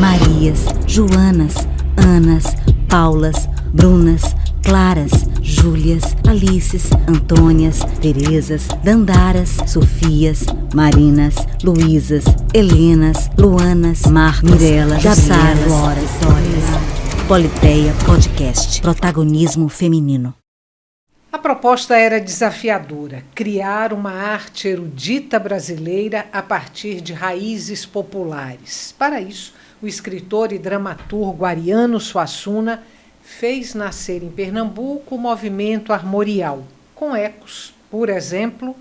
Marias, Joanas, Anas, Paulas, Brunas, Claras, Júlias, Alices, Antônias, Terezas, Dandaras, Sofias, Marinas, Luísas, Helenas, Luanas, Marcos, Mirelas, Jasaras, Floras, Politeia Podcast, protagonismo feminino. A proposta era desafiadora, criar uma arte erudita brasileira a partir de raízes populares. Para isso, o escritor e dramaturgo Ariano Suassuna fez nascer em Pernambuco o movimento armorial, com ecos, por exemplo,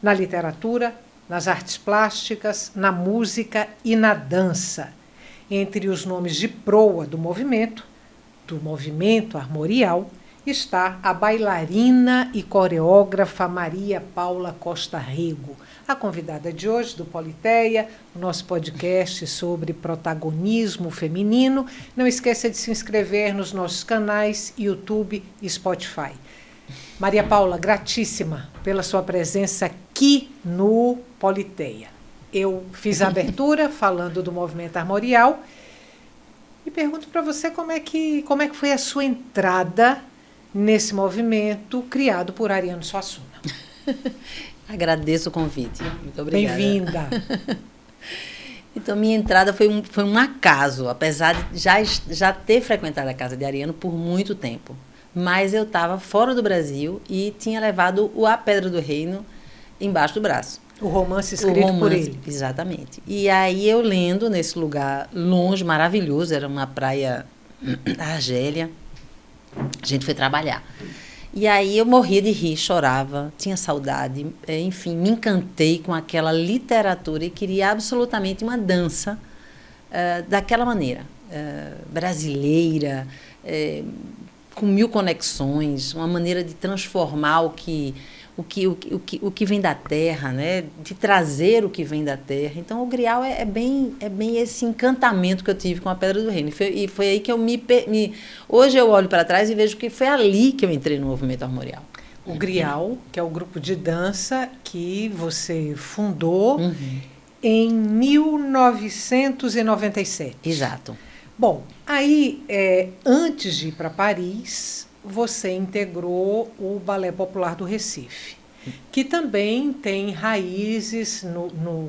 na literatura, nas artes plásticas, na música e na dança. Entre os nomes de proa do movimento armorial, está a bailarina e coreógrafa Maria Paula Costa Rego, a convidada de hoje do Politeia, o nosso podcast sobre protagonismo feminino. Não esqueça de se inscrever nos nossos canais YouTube e Spotify. Maria Paula, gratíssima pela sua presença aqui no Politeia. Eu fiz a abertura falando do movimento armorial e pergunto para você como é que foi a sua entrada nesse movimento criado por Ariano Suassuna. Agradeço o convite. Muito obrigada. Bem-vinda. Então, minha entrada foi um acaso, apesar de já ter frequentado a casa de Ariano por muito tempo. Mas eu estava fora do Brasil e tinha levado A Pedra do Reino embaixo do braço. O romance escrito por ele. Exatamente. E aí eu lendo nesse lugar longe, maravilhoso, era uma praia da Argélia. A gente foi trabalhar. E aí eu morria de rir, chorava, tinha saudade, enfim, me encantei com aquela literatura e queria absolutamente uma dança daquela maneira, brasileira, com mil conexões, uma maneira de transformar o que vem da terra, né? De trazer o que vem da terra. Então, o grial é bem esse encantamento que eu tive com a Pedra do Reino. E foi aí que eu hoje eu olho para trás e vejo que foi ali que eu entrei no movimento armorial. O grial, que é o grupo de dança que você fundou em 1997. Exato. Bom, aí, antes de ir para Paris, você integrou o Balé Popular do Recife, que também tem raízes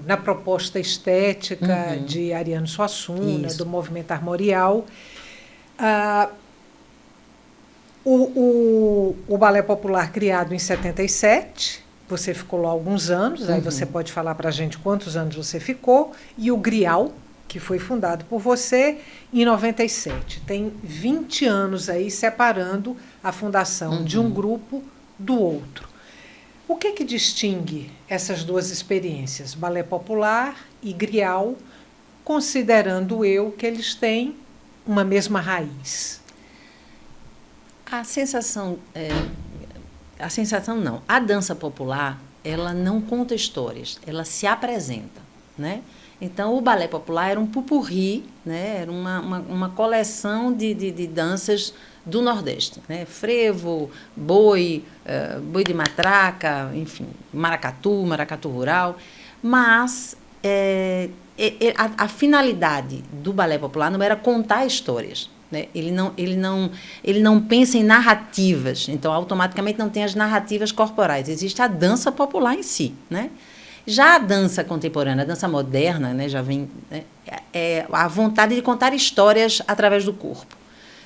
na proposta estética de Ariano Suassuna, do movimento armorial. O Balé Popular criado em 77, você ficou lá alguns anos, aí você pode falar para a gente quantos anos você ficou, e o Grial, que foi fundado por você em 97. Tem 20 anos aí separando a fundação de um grupo do outro. O que distingue essas duas experiências, Balé Popular e Grial, considerando que eles têm uma mesma raiz? A sensação não. A dança popular, ela não conta histórias, ela se apresenta, né? Então, o balé popular era um pupurri, né? Era uma coleção de danças do Nordeste, né? Frevo, boi de matraca, enfim, maracatu rural. Mas a finalidade do balé popular não era contar histórias, né? Ele não pensa em narrativas, então, automaticamente, não tem as narrativas corporais. Existe a dança popular em si, né? Já a dança contemporânea, a dança moderna, né, já vem a vontade de contar histórias através do corpo.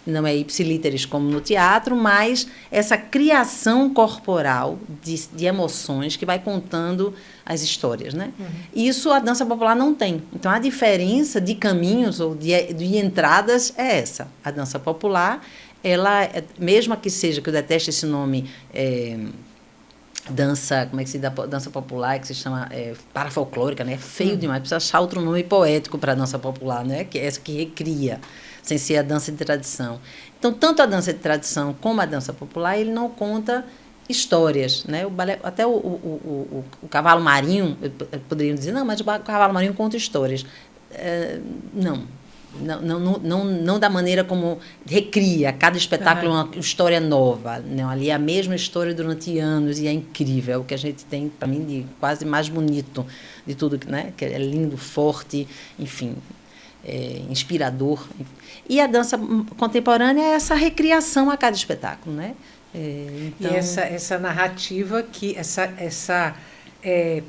Não é ipsilíteres como no teatro, mas essa criação corporal de emoções que vai contando as histórias, né? Isso a dança popular não tem. Então, a diferença de caminhos ou de entradas é essa. A dança popular, ela, mesmo que seja, que eu detesto esse nome... dança, como é que se dá, dança popular, que se chama parafolclórica, né? É feio demais, precisa achar outro nome poético para a dança popular, né? Que é essa que recria, sem ser a dança de tradição. Então, tanto a dança de tradição como a dança popular, ele não conta histórias, né? O balé, até o cavalo marinho, poderiam dizer, não, mas o cavalo marinho conta histórias. Não. Não da maneira como recria cada espetáculo uma história nova, não, ali é a mesma história durante anos e é incrível, é o que a gente tem para mim de quase mais bonito de tudo, né? Que é lindo, forte, enfim, inspirador. E a dança contemporânea é essa recriação a cada espetáculo, né? Então... E essa narrativa, essa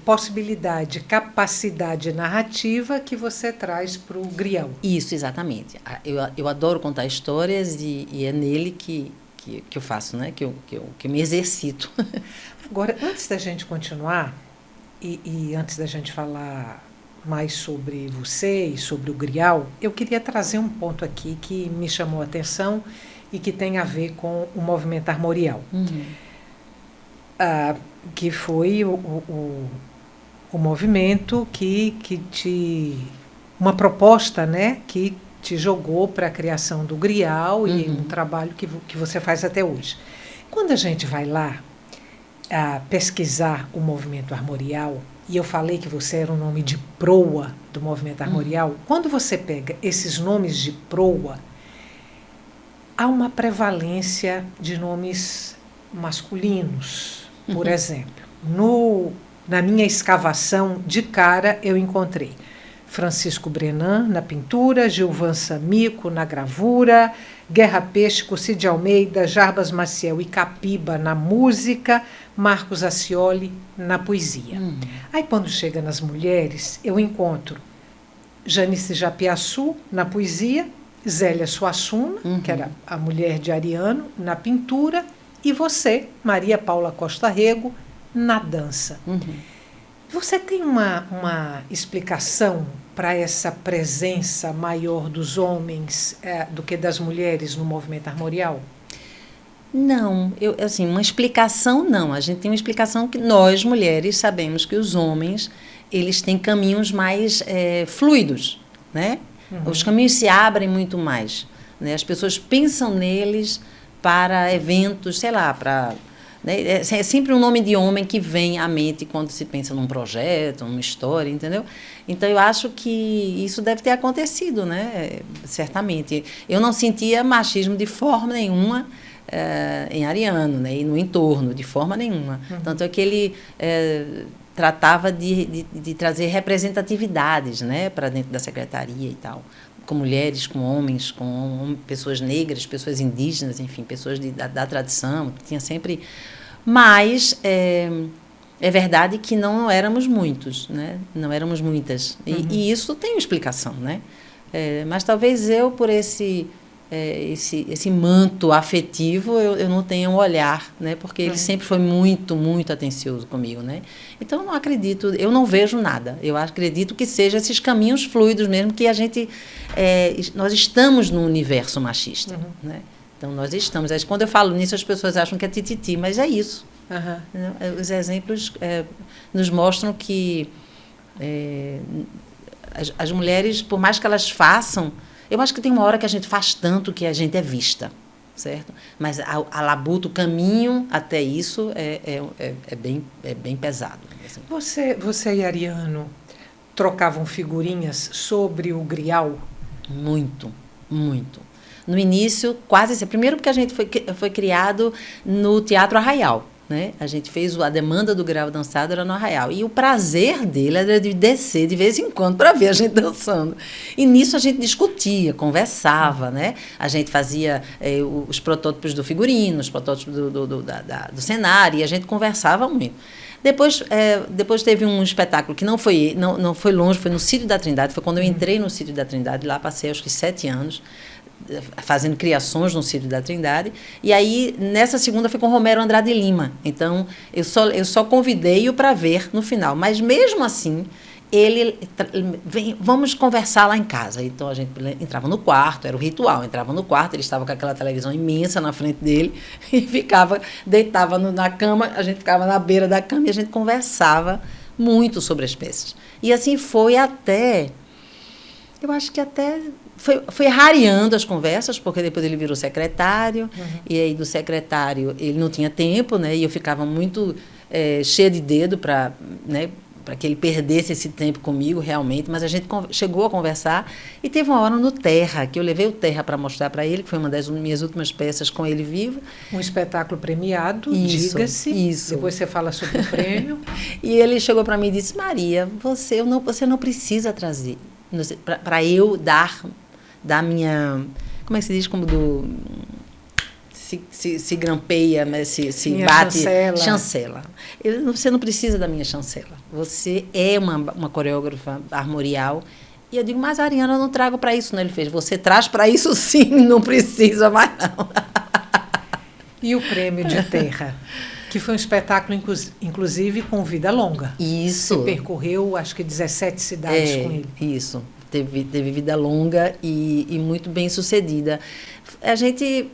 possibilidade, capacidade narrativa que você traz para o grial. Isso, exatamente. Eu adoro contar histórias e é nele que eu faço, né? que eu me exercito. Agora, antes da gente continuar, e antes da gente falar mais sobre você e sobre o grial, eu queria trazer um ponto aqui que me chamou a atenção e que tem a ver com o movimento armorial. Uhum. Que foi o movimento uma proposta, né, que te jogou para a criação do grial e um trabalho que você faz até hoje. Quando a gente vai lá pesquisar o movimento armorial, e eu falei que você era um nome de proa do movimento armorial, quando você pega esses nomes de proa, há uma prevalência de nomes masculinos, por exemplo. Na minha escavação, de cara, eu encontrei Francisco Brenan na pintura, Gilvan Samico na gravura, Guerra Peixe, Cocide Almeida, Jarbas Maciel e Capiba na música, Marcos Acioli na poesia. Aí, quando chega nas mulheres, eu encontro Janice Japiaçu na poesia, Zélia Suassuna, que era a mulher de Ariano, na pintura, e você, Maria Paula Costa Rego, na dança. Você tem uma explicação para essa presença maior dos homens do que das mulheres no movimento armorial? Não, uma explicação não. A gente tem uma explicação que nós, mulheres, sabemos que os homens, eles têm caminhos mais fluidos, né? Os caminhos se abrem muito mais, né? As pessoas pensam neles para eventos, sei lá, né? É sempre um nome de homem que vem à mente quando se pensa num projeto, numa história, entendeu? Então, eu acho que isso deve ter acontecido, né? Certamente. Eu não sentia machismo de forma nenhuma em Ariano, né? E no entorno, de forma nenhuma. Tanto é que ele tratava de trazer representatividades, né? Para dentro da secretaria e tal. Com mulheres, com homens, com pessoas negras, pessoas indígenas, enfim, pessoas da tradição, tinha sempre... Mas é verdade que não éramos muitos, né? Não éramos muitas. E isso tem uma explicação, né? Mas talvez eu, por esse manto afetivo, eu não tenha um olhar, né? Porque ele sempre foi muito, muito atencioso comigo, né? Então, eu não acredito, eu não vejo nada. Eu acredito que sejam esses caminhos fluidos mesmo, que nós estamos num universo machista, né? Então, nós estamos. Quando eu falo nisso, as pessoas acham que é tititi, mas é isso. Os exemplos nos mostram que as mulheres, por mais que elas façam, eu acho que tem uma hora que a gente faz tanto que a gente é vista, certo? Mas a labuta, o caminho até isso é bem pesado. Assim. Você e Ariano trocavam figurinhas sobre o grial? Muito, muito. No início, quase sempre. Primeiro porque a gente foi criado no Teatro Arraial, né? A gente fez a demanda do grial dançado era no Arraial. E o prazer dele era de descer de vez em quando para ver a gente dançando. E nisso a gente discutia, conversava, né? A gente fazia os protótipos do figurino, os protótipos do cenário, e a gente conversava muito. Depois teve um espetáculo que não foi longe, foi no Sítio da Trindade. Foi quando eu entrei no Sítio da Trindade, lá passei acho que 7 anos, fazendo criações no Sítio da Trindade. E aí, nessa segunda, foi com Romero Andrade Lima. Então, eu só convidei-o para ver no final. Mas, mesmo assim, ele vamos conversar lá em casa. Então, a gente entrava no quarto, era o ritual. Entrava no quarto, ele estava com aquela televisão imensa na frente dele e deitava na cama, a gente ficava na beira da cama e a gente conversava muito sobre as peças. E assim foi até... Eu acho que até... Foi rareando as conversas, porque depois ele virou secretário, e aí do secretário ele não tinha tempo, né? E eu ficava muito cheia de dedo para que ele perdesse esse tempo comigo, realmente. Mas a gente chegou a conversar, e teve uma hora no Terra, que eu levei o Terra para mostrar para ele, que foi uma das minhas últimas peças com ele vivo. Um espetáculo premiado, diga-se. Isso. Depois você fala sobre o prêmio. E ele chegou para mim e disse: Maria, você não precisa trazer para eu dar minha... Como é que se diz? Como do... Se grampeia, mas se minha bate... chancela. Chancela. Você não precisa da minha chancela. Você é uma coreógrafa armorial. E eu digo, mas a Ariana, eu não trago para isso. Não, ele fez, você traz para isso sim, não precisa mais não. E o Prêmio de Terra, que foi um espetáculo, inclusive, com vida longa. Isso. Você percorreu, acho que 17 cidades com ele. Isso. Teve vida longa e muito bem sucedida.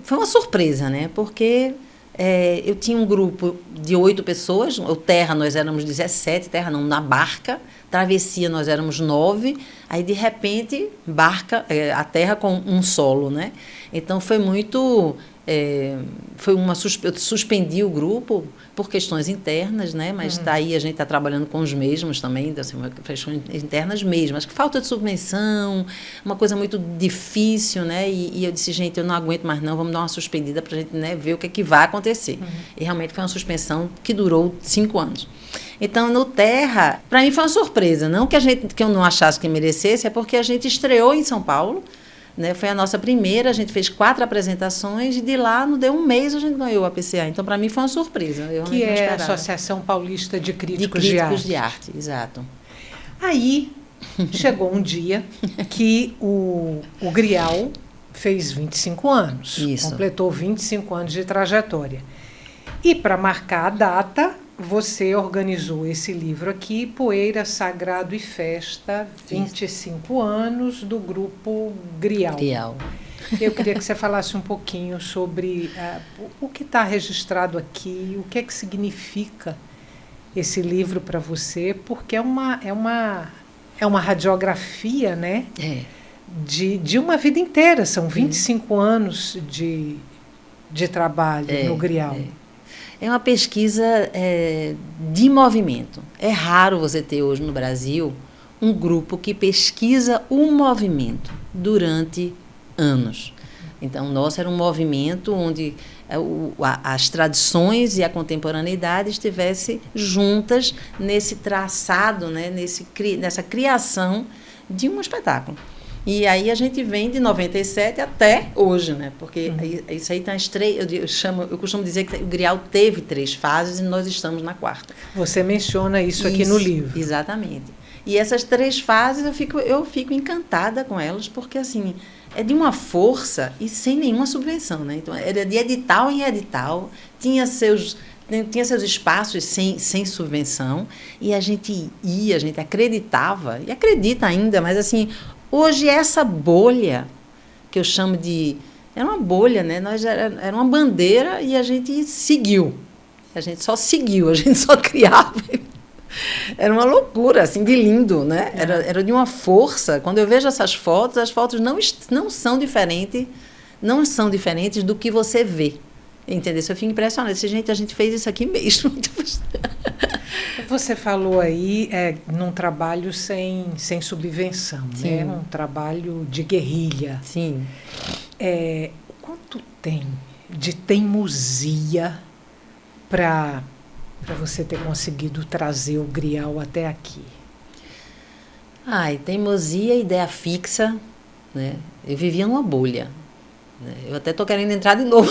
Foi uma surpresa, né? Porque eu tinha um grupo de 8 pessoas, o Terra nós éramos 17, Terra não, na barca, Travessia nós éramos 9, aí de repente barca, a Terra com um solo, né? Então foi muito... eu suspendi o grupo por questões internas, né? Mas daí a gente está trabalhando com os mesmos também, assim, questões internas mesmo. Acho que falta de subvenção, uma coisa muito difícil, né? E eu disse, gente, eu não aguento mais não, vamos dar uma suspendida para a gente, né, ver o que vai acontecer. E realmente foi uma suspensão que durou 5 anos. Então, no Terra, para mim foi uma surpresa. Não que eu não achasse que merecesse, é porque a gente estreou em São Paulo, né? Foi a nossa primeira, a gente fez 4 apresentações e de lá, não deu um mês, a gente ganhou a PCA. Então, para mim, foi uma surpresa. Eu que é a Associação Paulista de Críticos de Arte. Exato. Aí, chegou um dia que o Grial fez 25 anos. Isso. Completou 25 anos de trajetória. E, para marcar a data, você organizou esse livro aqui, Poeira, Sagrado e Festa, 25 anos, do grupo Grial. Eu queria que você falasse um pouquinho sobre o que está registrado aqui, o que é que significa esse livro para você, porque é uma radiografia, né? De uma vida inteira, são 25 anos de trabalho no Grial. É uma pesquisa de movimento. É raro você ter hoje no Brasil um grupo que pesquisa o movimento durante anos. Então, o nosso era um movimento onde as tradições e a contemporaneidade estivessem juntas nesse traçado, né, nessa criação de um espetáculo. E aí a gente vem de 97 até hoje, né? Porque isso aí tem as 3... Eu costumo dizer que o Grial teve 3 fases e nós estamos na 4ª. Você menciona isso aqui no livro. Exatamente. E essas 3 fases eu fico encantada com elas, porque assim, é de uma força e sem nenhuma subvenção, né? Então, era de edital em edital, tinha seus espaços sem subvenção, e a gente acreditava, e acredita ainda, mas assim, hoje essa bolha, que eu chamo de... Era uma bolha, né? Era uma bandeira e a gente seguiu. A gente só seguiu, a gente só criava. Era uma loucura, assim, de lindo, né? Era de uma força. Quando eu vejo essas fotos, as fotos não são diferentes do que você vê. Entendeu? Eu fico impressionada. Gente, a gente fez isso aqui mesmo. Você falou aí num trabalho sem subvenção, Sim. né? Um trabalho de guerrilha. Sim. Quanto tem de teimosia para você ter conseguido trazer o Grial até aqui? Teimosia, ideia fixa, né? Eu vivia numa bolha. Eu até estou querendo entrar de novo.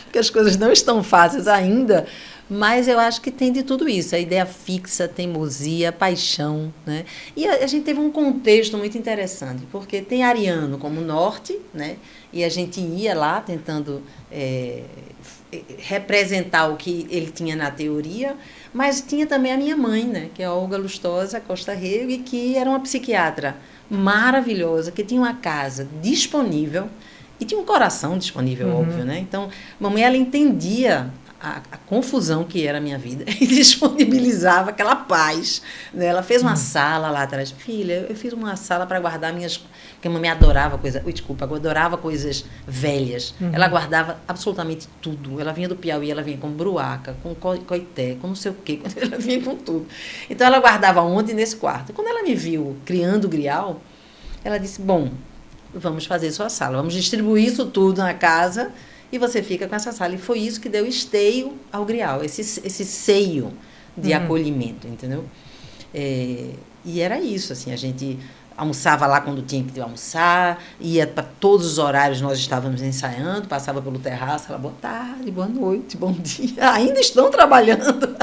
Porque as coisas não estão fáceis ainda, mas eu acho que tem de tudo isso. A ideia fixa, teimosia, paixão, né? E a gente teve um contexto muito interessante, porque tem Ariano como norte, né? E a gente ia lá tentando representar o que ele tinha na teoria, mas tinha também a minha mãe, né? Que é a Olga Lustosa Costa Rego, e que era uma psiquiatra maravilhosa, que tinha uma casa disponível e tinha um coração disponível, óbvio, né? Então, mamãe, ela entendia a confusão que era a minha vida e disponibilizava aquela paz, né? Ela fez uma sala lá atrás. Filha, eu fiz uma sala para guardar minhas... Porque a mamãe adorava adorava coisas velhas. Ela guardava absolutamente tudo. Ela vinha do Piauí, ela vinha com bruaca, com coité, com não sei o quê. Ela vinha com tudo. Então, ela guardava onde? Nesse quarto. Quando ela me viu criando o Grial, ela disse, bom, vamos fazer sua sala, vamos distribuir isso tudo na casa e você fica com essa sala. E foi isso que deu esteio ao Grial, esse seio de acolhimento, entendeu? E era isso, assim, a gente almoçava lá quando tinha que almoçar, ia para todos os horários, nós estávamos ensaiando, passava pelo terraço, ela, boa tarde, boa noite, bom dia, ainda estão trabalhando.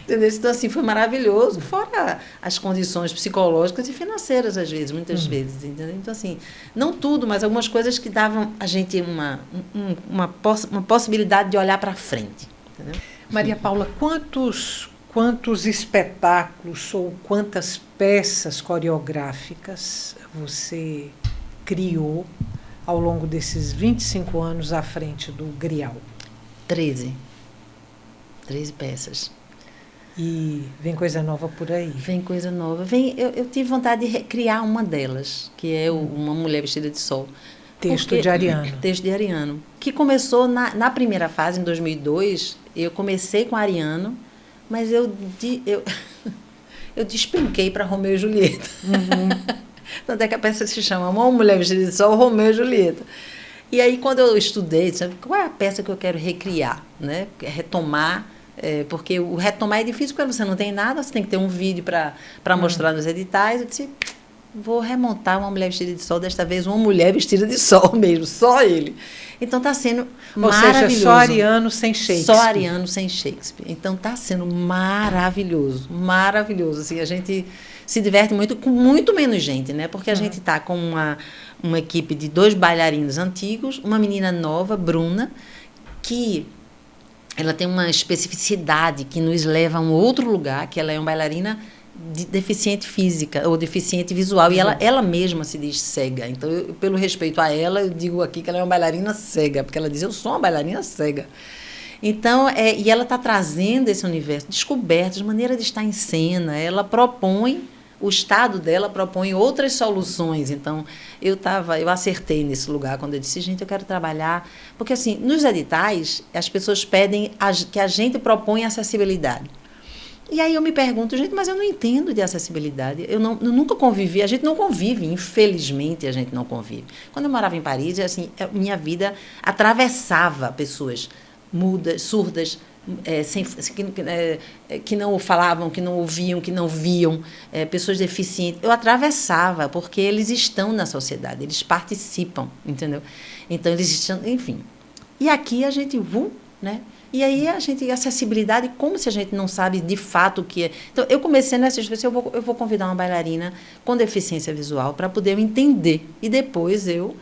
Entendeu? Então, assim, foi maravilhoso, fora as condições psicológicas e financeiras, às vezes, muitas vezes, entendeu? Então, assim, não tudo, mas algumas coisas que davam a gente uma possibilidade de olhar para frente, entendeu? Maria Paula, quantos espetáculos ou quantas peças coreográficas você criou ao longo desses 25 anos à frente do Grial? 13 peças. E vem coisa nova por aí? Vem coisa nova. Eu tive vontade de recriar uma delas, que é Uma Mulher Vestida de Sol. Texto de Ariano. Texto de Ariano. Que começou na primeira fase, em 2002. Eu comecei com Ariano, mas eu despenquei para Romeu e Julieta. Tanto é que a peça se chama Uma Mulher Vestida de Sol, Romeu e Julieta. E aí, quando eu estudei, sabe, qual é a peça que eu quero recriar, né? Retomar, porque o retomar é difícil, porque você não tem nada, você tem que ter um vídeo para mostrar nos editais. Eu disse, vou remontar Uma Mulher Vestida de Sol, desta vez Uma Mulher Vestida de Sol mesmo, só ele. Então está sendo maravilhoso. Ou seja, só Ariano sem Shakespeare. Só Ariano sem Shakespeare. Então está sendo maravilhoso, maravilhoso. Assim, a gente se diverte muito com muito menos gente, né? Porque a gente está com uma equipe de 2 bailarinos antigos, uma menina nova, Bruna, que ela tem uma especificidade que nos leva a um outro lugar, que ela é uma bailarina deficiente física ou deficiente visual, e ela mesma se diz cega. Então, pelo respeito a ela, eu digo aqui que ela é uma bailarina cega, porque ela diz, eu sou uma bailarina cega. Então, e ela está trazendo esse universo, descobertas, maneira de estar em cena, ela propõe, o estado dela propõe outras soluções. Então, eu acertei nesse lugar quando eu disse, gente, eu quero trabalhar, porque assim, nos editais, as pessoas pedem que a gente proponha acessibilidade. E aí eu me pergunto, gente, mas eu não entendo de acessibilidade. Eu nunca convivi, a gente não convive, infelizmente a gente não convive. Quando eu morava em Paris, assim, minha vida atravessava pessoas mudas, surdas, que não falavam, que não ouviam, que não viam, pessoas deficientes. Eu atravessava, porque eles estão na sociedade, eles participam, entendeu? Então, eles estão, enfim. E aqui a gente, né? E aí acessibilidade, como se a gente não sabe de fato o que é. Então, eu comecei nessa espécie, eu vou convidar uma bailarina com deficiência visual para poder eu entender. E depois eu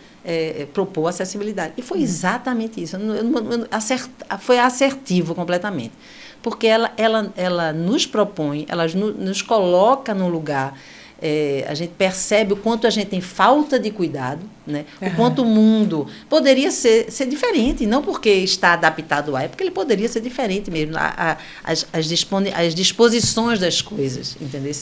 propor acessibilidade. E foi exatamente isso. Foi assertivo completamente. Porque ela nos propõe, ela nos coloca no lugar. A gente percebe o quanto a gente tem falta de cuidado, né? O quanto o mundo poderia ser diferente, não porque está adaptado é porque ele poderia ser diferente mesmo, as disposições das coisas, entendeu?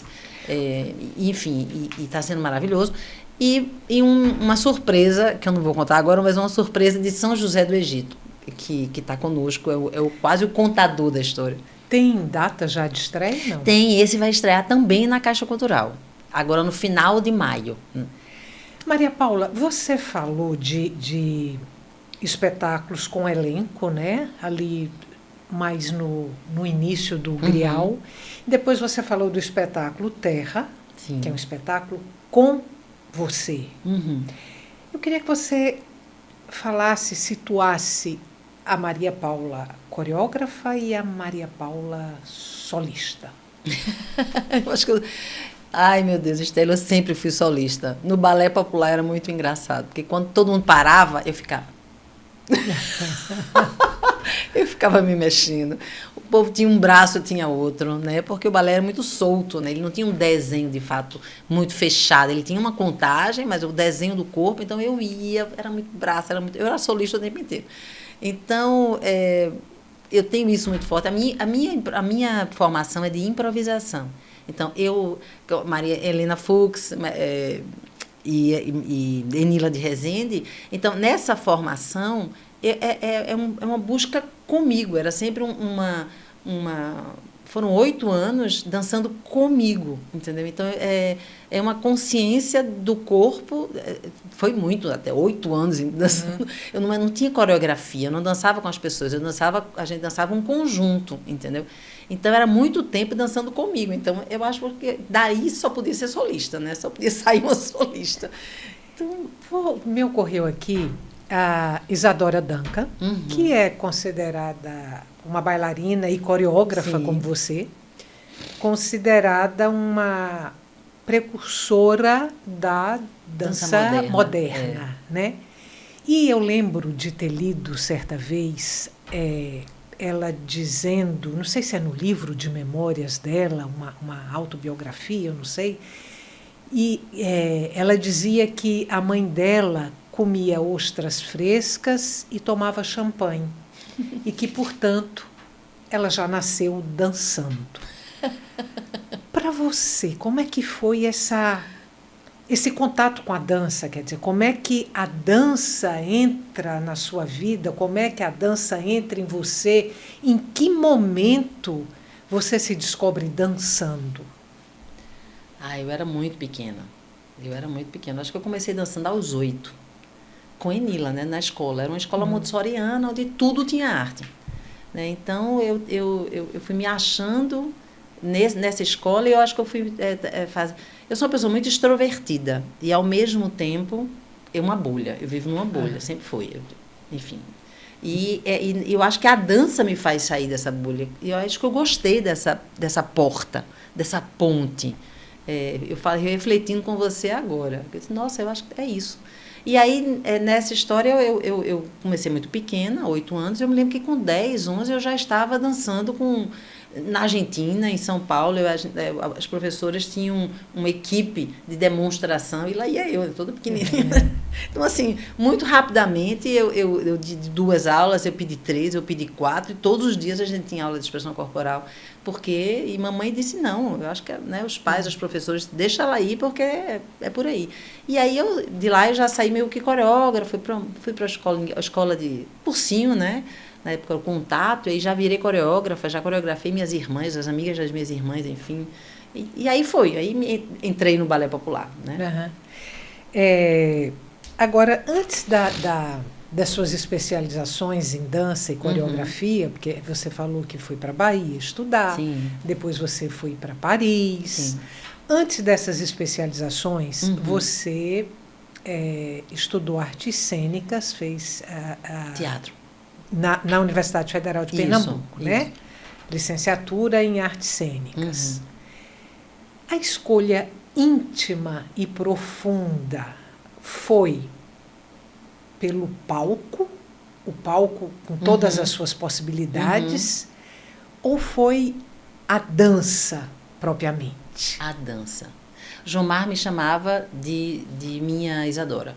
Enfim, e está sendo maravilhoso. E uma surpresa, que eu não vou contar agora, mas uma surpresa de São José do Egito, que está conosco, quase o contador da história. Tem data já de estreia, não? Tem, esse vai estrear também na Caixa Cultural. Agora, no final de maio. Maria Paula, você falou de espetáculos com elenco, né? Ali mais no início do Grial. Depois você falou do espetáculo Terra, Sim. Que é um espetáculo com você. Eu queria que você situasse a Maria Paula coreógrafa e a Maria Paula solista. Eu acho que ai, meu Deus, Estela, eu sempre fui solista. No balé popular era muito engraçado, porque quando todo mundo parava, eu ficava... eu ficava me mexendo. O povo tinha um braço, eu tinha outro, né? Porque o balé era muito solto, né? Ele não tinha um desenho, de fato, muito fechado. Ele tinha uma contagem, mas o desenho do corpo, então eu ia, era muito braço, eu era solista o tempo inteiro. Então, eu tenho isso muito forte. A minha formação é de improvisação. Então, Maria Helena Fuchs e Enila de Rezende, então, nessa formação, é uma busca comigo, era sempre foram 8 anos dançando comigo, entendeu? Então, é uma consciência do corpo, foi muito, até 8 anos dançando. Eu não tinha coreografia, eu não dançava com as pessoas, a gente dançava um conjunto, entendeu? Então, era muito tempo dançando comigo. Então, eu acho que daí só podia ser solista, né? Só podia sair uma solista. Então, me ocorreu aqui a Isadora Duncan, que é considerada uma bailarina e coreógrafa, sim, como você, considerada uma precursora da dança moderna, né? E eu lembro de ter lido certa vez ela dizendo, não sei se é no livro de memórias dela, uma autobiografia, eu não sei, e ela dizia que a mãe dela comia ostras frescas e tomava champanhe. E que, portanto, ela já nasceu dançando. Para você, como é que foi esse contato com a dança? Quer dizer, como é que a dança entra na sua vida? Como é que a dança entra em você? Em que momento você se descobre dançando? Eu era muito pequena. Acho que eu comecei dançando aos 8. Com Enila, né, na escola. Era uma escola montessoriana onde tudo tinha arte. Né? Então, eu fui me achando nessa escola e eu acho que eu fui eu sou uma pessoa muito extrovertida e, ao mesmo tempo, uma bolha. Eu vivo numa bolha, sempre fui. Enfim. E eu acho que a dança me faz sair dessa bolha. E eu acho que eu gostei dessa porta, dessa ponte. Eu falo refletindo com você agora. Eu disse, nossa, eu acho que é isso. E aí, nessa história, eu comecei muito pequena, 8 anos. Eu me lembro que com 10, 11, eu já estava dançando na Argentina, em São Paulo. As professoras tinham uma equipe de demonstração, e lá ia eu, toda pequenininha. Então, assim, muito rapidamente, eu de 2 aulas, eu pedi 3, eu pedi 4, e todos os dias a gente tinha aula de expressão corporal. E mamãe disse, não, eu acho que, né, os pais, os professores, deixa ela ir, porque é por aí. E aí, de lá, eu já saí meio que coreógrafa, fui para a escola de cursinho, né? Na época, o contato, e aí já virei coreógrafa, já coreografei minhas irmãs, as amigas das minhas irmãs, enfim. E aí entrei no balé popular, né? Agora, antes das suas especializações em dança e coreografia, porque você falou que foi para a Bahia estudar, sim, depois você foi para Paris. Sim. Antes dessas especializações, você estudou artes cênicas, fez teatro na Universidade Federal de Pernambuco, né? Licenciatura em artes cênicas. A escolha íntima e profunda foi pelo palco, o palco com todas as suas possibilidades, ou foi a dança propriamente? A dança. Jomar me chamava de minha Isadora.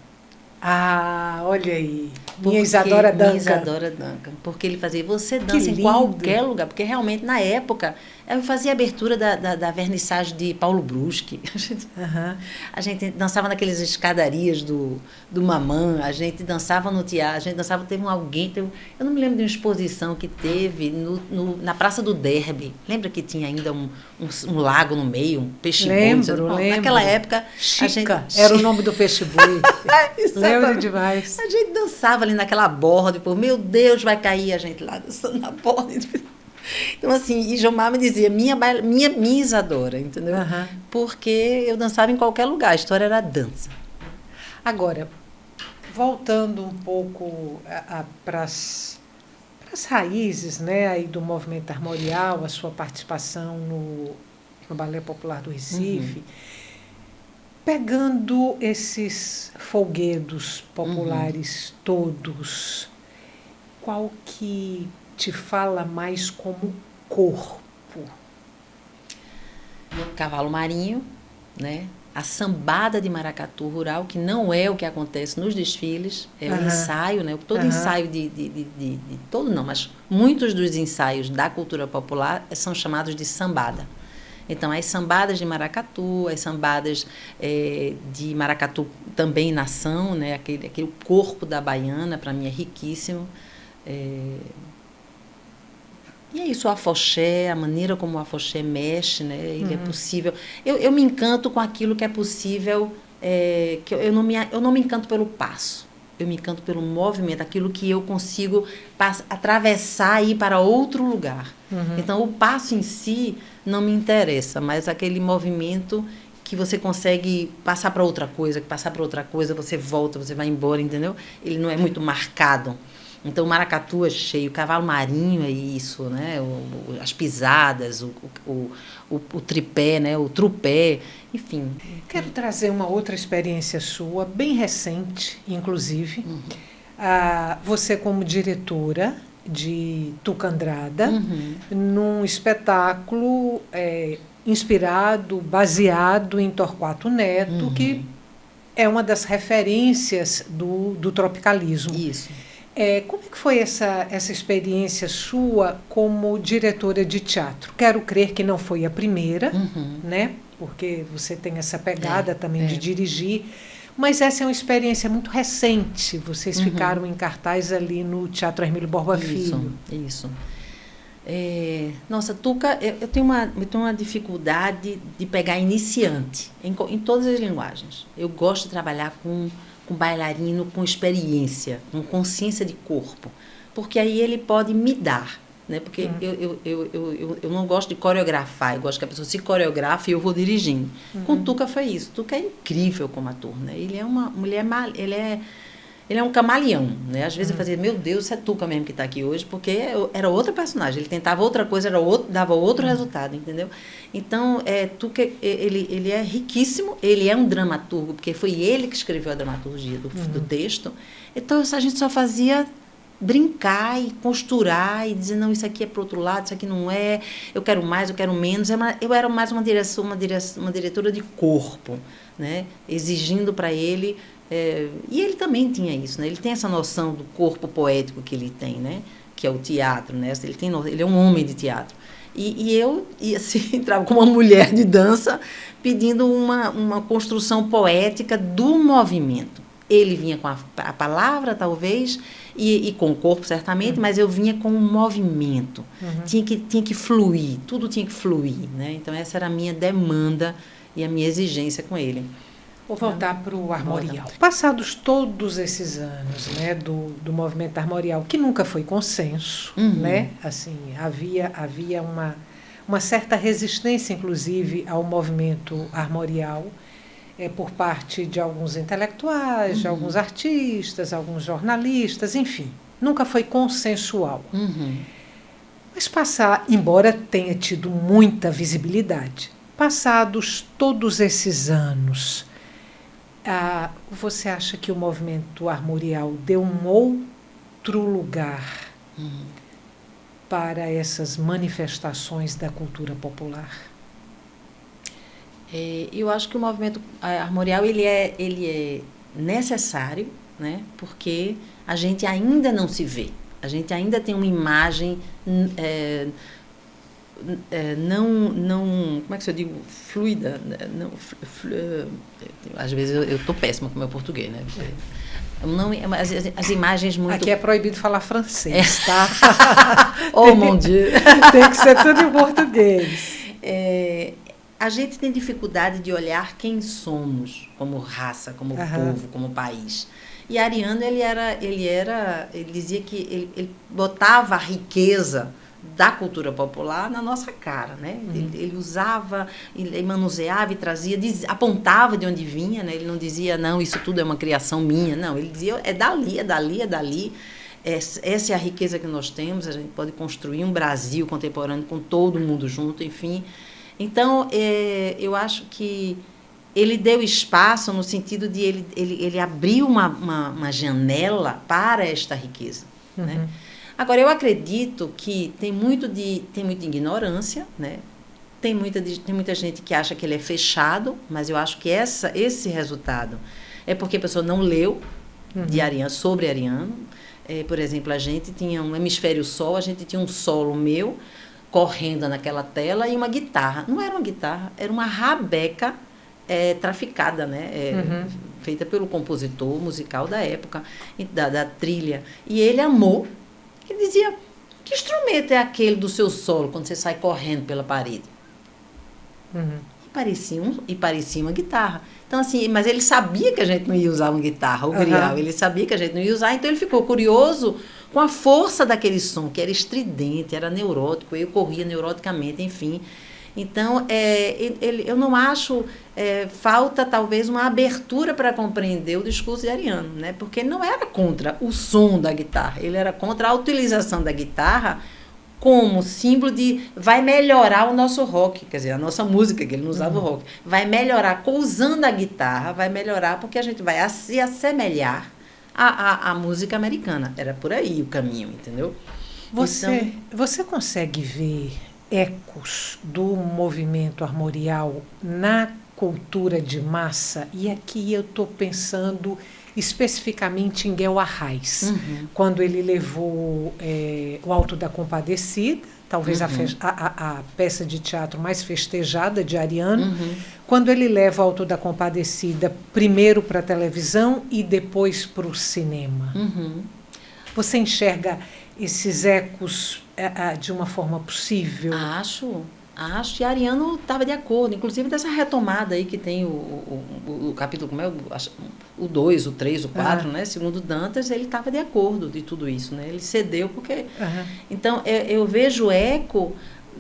Olha aí. Minha Isadora Duncan. Minha Isadora Duncan. Porque ele fazia, você dança em qualquer lugar. Porque realmente, na época, eu fazia a abertura da vernissagem de Paulo Bruschi. A gente dançava naquelas escadarias do Mamã, a gente dançava no teatro, a gente dançava, eu não me lembro de uma exposição que teve na Praça do Derby. Lembra que tinha ainda um lago no meio, um peixe-boi? Lembro. Naquela época... Chica, era o nome do peixe-boi. Lembro demais. A gente dançava ali naquela borda, meu Deus, vai cair a gente lá dançando na borda. Então, assim, e Jomar me dizia, minha Isadora, entendeu? Porque eu dançava em qualquer lugar, a história era dança. Agora, voltando um pouco para as raízes, né, aí do movimento armorial, a sua participação no Balé Popular do Recife, pegando esses folguedos populares todos, qual que te fala mais como corpo? Cavalo Marinho, né? A sambada de maracatu rural, que não é o que acontece nos desfiles, é o ensaio, né? Todo ensaio todo não, mas muitos dos ensaios da cultura popular são chamados de sambada. Então, as sambadas de maracatu, as sambadas de maracatu também nação, né? Aquele corpo da baiana, para mim, é riquíssimo. E é isso, o afoxé, a maneira como o afoxé mexe, né? Ele é possível. Eu me encanto com aquilo que é possível, que eu não me encanto pelo passo. Eu me encanto pelo movimento, aquilo que eu consigo atravessar e ir para outro lugar. Então, o passo em si não me interessa, mas aquele movimento que você consegue passar para outra coisa, você volta, você vai embora, entendeu? Ele não é muito marcado. Então, o maracatu é cheio, o cavalo marinho é isso, né? As pisadas, o tripé, né? O trupé, enfim. Quero trazer uma outra experiência sua, bem recente, inclusive. Você como diretora de Tuca Andrada, num espetáculo inspirado, baseado em Torquato Neto, que é uma das referências do tropicalismo. Isso. Como é que foi essa experiência sua como diretora de teatro? Quero crer que não foi a primeira, né? Porque você tem essa pegada também de dirigir, mas essa é uma experiência muito recente. Vocês ficaram em cartaz ali no Teatro Hermílio Borba Filho. Isso. Nossa, Tuca, eu tenho uma dificuldade de pegar iniciante em todas as linguagens. Eu gosto de trabalhar com bailarino com experiência, com consciência de corpo, porque aí ele pode me dar, né? Porque eu não gosto de coreografar, eu gosto que a pessoa se coreografe e eu vou dirigindo. Com Tuca foi isso. Tuca é incrível como ator, né? Ele é uma mulher, ele é um camaleão, né? Às vezes eu fazia, meu Deus, isso é Tuca mesmo que está aqui hoje, porque era outro personagem, ele tentava outra coisa, dava outro resultado, entendeu? Então, Tuca, ele é riquíssimo, ele é um dramaturgo, porque foi ele que escreveu a dramaturgia do texto. Então, a gente só fazia brincar e costurar e dizer, não, isso aqui é para o outro lado, isso aqui não é, eu quero mais, eu quero menos. Eu era mais uma diretora de corpo, né? Exigindo para ele. E ele também tinha isso, né? Ele tem essa noção do corpo poético que ele tem, né? Que é o teatro, né? Ele é um homem de teatro. E eu assim, entrava como uma mulher de dança pedindo uma construção poética do movimento. Ele vinha com a palavra, talvez, e com o corpo, certamente, mas eu vinha com o movimento. Tinha que fluir, tudo tinha que fluir, né? Então, essa era a minha demanda e a minha exigência com ele. Vou voltar para o armorial. Passados todos esses anos, né, do movimento armorial, que nunca foi consenso, né? Assim, havia uma certa resistência, inclusive, ao movimento armorial, por parte de alguns intelectuais, de alguns artistas, alguns jornalistas, enfim. Nunca foi consensual. Mas embora tenha tido muita visibilidade, passados todos esses anos, você acha que o movimento armorial deu um outro lugar para essas manifestações da cultura popular? Eu acho que o movimento armorial ele é necessário, né? Porque a gente ainda não se vê, a gente ainda tem uma imagem não, como é que eu digo, fluida, não, às vezes eu estou péssima com o meu português, né? Não, as imagens muito... Aqui é proibido falar francês, tá? Oh, mon Dieu! Tem que ser tudo em português. A gente tem dificuldade de olhar quem somos, como raça, como povo, como país. E Ariano, ele dizia que ele botava a riqueza da cultura popular na nossa cara, né? Ele usava, ele manuseava e trazia, apontava de onde vinha, né? Ele não dizia, não, isso tudo é uma criação minha, não, ele dizia, é dali, essa é a riqueza que nós temos, a gente pode construir um Brasil contemporâneo com todo mundo junto, enfim. Então, eu acho que ele deu espaço no sentido de ele abriu uma janela para esta riqueza, né? Agora, eu acredito que tem muita ignorância, né? Tem muita gente que acha que ele é fechado, mas eu acho que esse resultado é porque a pessoa não leu de Ariano, sobre Ariano. Por exemplo, a gente tinha um hemisfério sol, a gente tinha um solo meu correndo naquela tela e uma guitarra. Não era uma guitarra, era uma rabeca traficada, né? Feita pelo compositor musical da época, da trilha. E ele amou. Ele dizia, que instrumento é aquele do seu solo quando você sai correndo pela parede? E parecia uma guitarra. Então, assim, mas ele sabia que a gente não ia usar uma guitarra, o grial, ele sabia que a gente não ia usar, então ele ficou curioso com a força daquele som, que era estridente, era neurótico, eu corria neuroticamente, enfim. Então, eu não acho, falta talvez uma abertura para compreender o discurso de Ariano, né? Porque ele não era contra o som da guitarra, ele era contra a utilização da guitarra como símbolo de vai melhorar o nosso rock, quer dizer, a nossa música, que ele não usava o rock, vai melhorar, usando a guitarra, vai melhorar porque a gente vai se assemelhar à música americana. Era por aí o caminho, entendeu? Você consegue ver ecos do movimento armorial na cultura de massa? E aqui eu estou pensando especificamente em Guel Arraes, quando ele levou o Alto da Compadecida, talvez a peça de teatro mais festejada de Ariano, quando ele leva o Alto da Compadecida primeiro para a televisão e depois para o cinema. Você enxerga esses ecos de uma forma possível? Acho, e Ariano estava de acordo, inclusive dessa retomada aí que tem o capítulo, como é o 2, o 3, o 4, né? Segundo Dantas, ele estava de acordo de tudo isso, né? Ele cedeu porque... Então, eu vejo eco...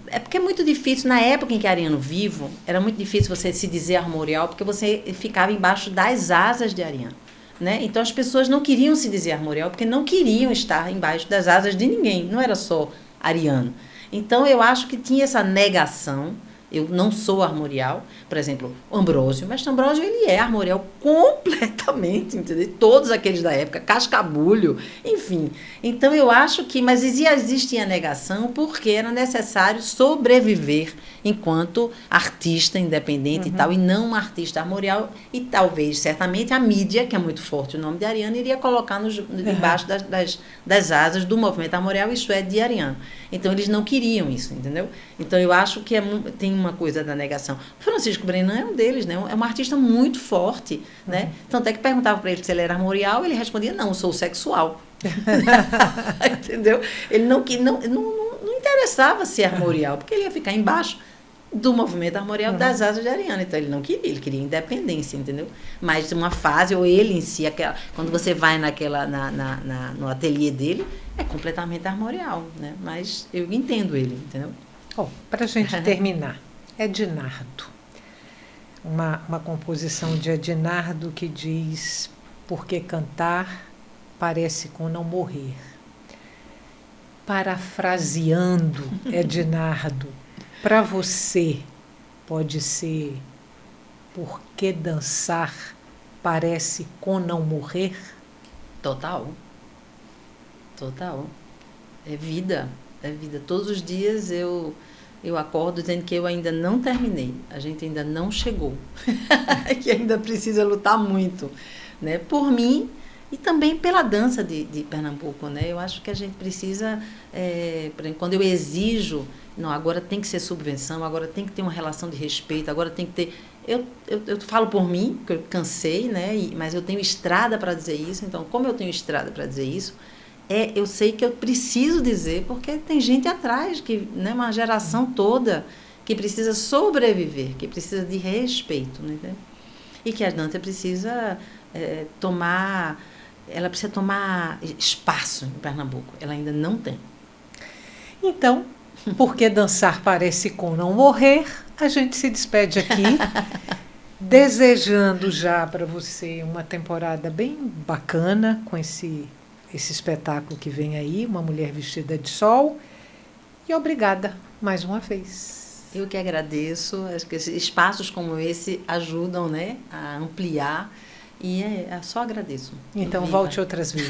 É porque é muito difícil, na época em que Ariano vivo, era muito difícil você se dizer armorial, porque você ficava embaixo das asas de Ariano, né? Então, as pessoas não queriam se dizer armorial, porque não queriam estar embaixo das asas de ninguém, não era só Ariano. Então, eu acho que tinha essa negação. Eu não sou armorial. Por exemplo, Ambrósio. Mas Ambrósio, ele é armorial completamente, entendeu? Todos aqueles da época, Cascabulho, enfim. Então, eu acho que... Mas existia a negação porque era necessário sobreviver enquanto artista independente e tal, e não um artista armorial. E talvez, certamente, a mídia, que é muito forte o nome de Ariano, iria colocar embaixo das asas do movimento armorial, isso é, de Ariano. Então, eles não queriam isso, entendeu? Então, eu acho que tem uma coisa da negação. O Francisco Brenan é um deles, né? É um artista muito forte, né? Então, até que perguntava para ele se ele era armorial, ele respondia, não, sou sexual. Entendeu? Ele não interessava ser armorial, porque ele ia ficar embaixo do movimento armorial das asas de Ariano. Então, ele não queria, ele queria independência, entendeu? Mas uma fase, ou ele em si, quando você vai no ateliê dele, é completamente armorial, né? Mas eu entendo ele, entendeu? Para a gente terminar, Ednardo. Uma composição de Ednardo que diz: porque cantar parece com não morrer. Parafraseando Ednardo, para você pode ser porque dançar parece com não morrer? Total. É vida. Todos os dias eu acordo dizendo que eu ainda não terminei, a gente ainda não chegou, que ainda precisa lutar muito, né? Por mim e também pela dança de Pernambuco, né? Eu acho que a gente precisa, por exemplo, quando eu exijo, não, agora tem que ser subvenção, agora tem que ter uma relação de respeito, agora tem que ter... Eu falo por mim, porque eu cansei, né? Mas eu tenho estrada para dizer isso, então, como eu tenho estrada para dizer isso, eu sei que eu preciso dizer, porque tem gente atrás, né, uma geração toda que precisa sobreviver, que precisa de respeito, né? E que a dança precisa tomar espaço em Pernambuco. Ela ainda não tem. Então, porque dançar parece com não morrer, a gente se despede aqui, desejando já para você uma temporada bem bacana com esse espetáculo que vem aí, Uma Mulher Vestida de Sol. E obrigada mais uma vez. Eu que agradeço. Acho que espaços como esse ajudam, né, a ampliar. E só agradeço. Então, volte outras vezes.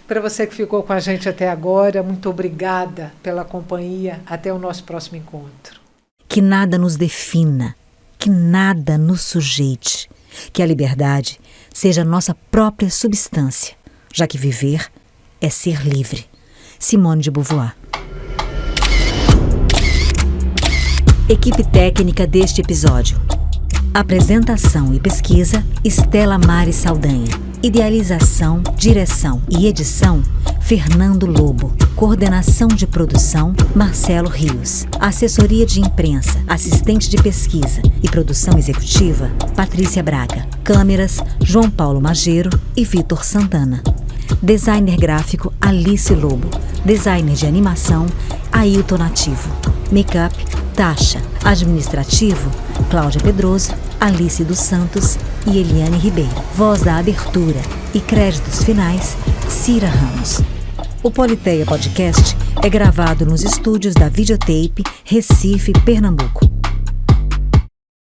Para você que ficou com a gente até agora, muito obrigada pela companhia. Até o nosso próximo encontro. Que nada nos defina, que nada nos sujeite, que a liberdade seja nossa própria substância, já que viver é ser livre. Simone de Beauvoir. Equipe técnica deste episódio. Apresentação e pesquisa, Estela Mari Saldanha. Idealização, direção e edição, Fernando Lobo. Coordenação de produção, Marcelo Rios. Assessoria de imprensa, assistente de pesquisa e produção executiva, Patrícia Braga. Câmeras, João Paulo Mageiro e Vitor Santana. Designer gráfico, Alice Lobo. Designer de animação, Ailton Nativo. Make-up, Tasha. Administrativo, Cláudia Pedroso, Alice dos Santos e Eliane Ribeiro. Voz da abertura e créditos finais, Cira Ramos. O Politeia Podcast é gravado nos estúdios da Videotape, Recife, Pernambuco.